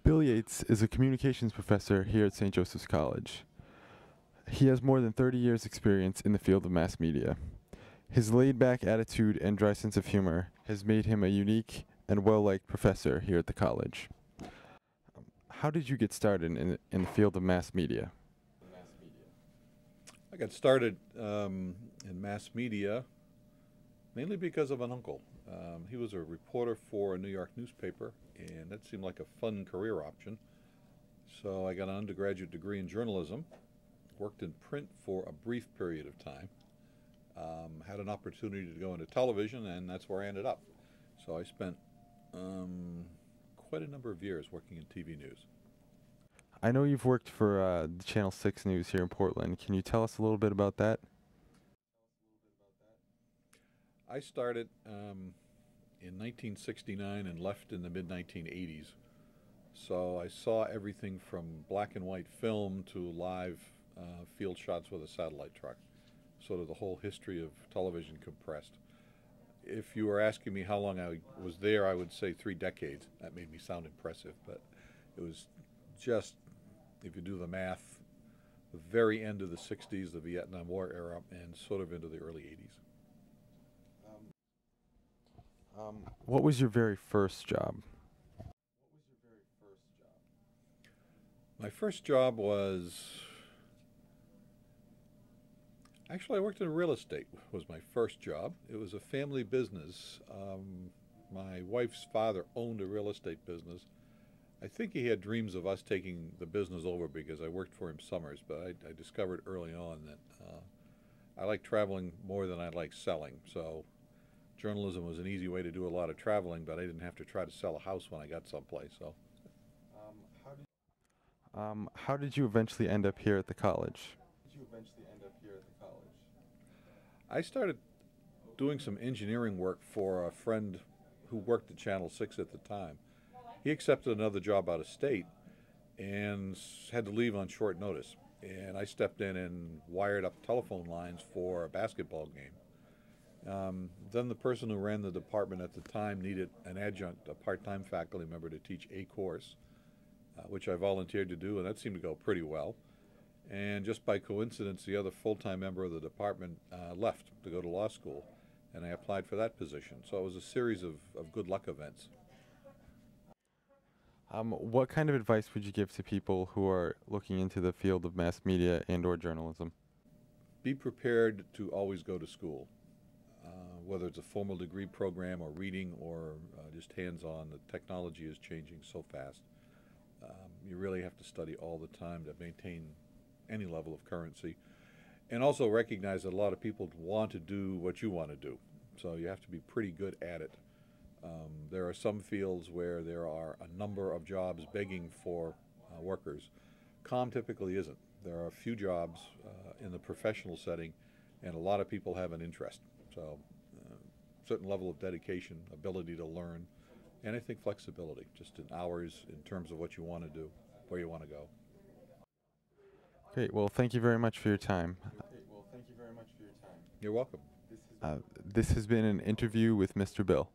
Bill Yates is a communications professor here at St. Joseph's College. He has more than 30 years' experience in the field of mass media. His laid-back attitude and dry sense of humor has made him a unique and well-liked professor here at the college. How did you get started in the field of mass media? I got started in mass media mainly because of an uncle. He was a reporter for a New York newspaper, and that seemed like a fun career option. So I got an undergraduate degree in journalism, worked in print for a brief period of time, had an opportunity to go into television, and that's where I ended up. So I spent quite a number of years working in TV news. I know you've worked for the Channel 6 News here in Portland. Can you tell us a little bit about that? I started in 1969 and left in the mid-1980s. So I saw everything from black and white film to live field shots with a satellite truck. Sort of the whole history of television compressed. If you were asking me how long I was there, I would say 3 decades. That made me sound impressive, but it was just, if you do the math, the very end of the 60s, the Vietnam War era, and sort of into the early 80s. What was your very first job? My first job was, actually I worked in real estate was my first job. It was a family business. My wife's father owned a real estate business. I think he had dreams of us taking the business over because I worked for him summers, but I discovered early on that I like traveling more than I like selling. So journalism was an easy way to do a lot of traveling, but I didn't have to try to sell a house when I got someplace. So, how did you eventually end up here at the college? I started doing some engineering work for a friend who worked at Channel 6 at the time. He accepted another job out of state and had to leave on short notice. And I stepped in and wired up telephone lines for a basketball game. Then the person who ran the department at the time needed an adjunct, a part-time faculty member to teach a course, which I volunteered to do, and that seemed to go pretty well. And just by coincidence, the other full-time member of the department left to go to law school, and I applied for that position. So it was a series of good luck events. What kind of advice would you give to people who are looking into the field of mass media and/or journalism? Be prepared to always go to school. Whether it's a formal degree program or reading or just hands-on, the technology is changing so fast. You really have to study all the time to maintain any level of currency. And also recognize that a lot of people want to do what you want to do. So you have to be pretty good at it. There are some fields where there are a number of jobs begging for workers. Comm typically isn't. There are a few jobs in the professional setting, and a lot of people have an interest. So certain level of dedication, ability to learn, and I think flexibility, just in hours in terms of what you want to do, where you want to go. Great. Well, thank you very much for your time. You're welcome. This has been an interview with Mr. Bill.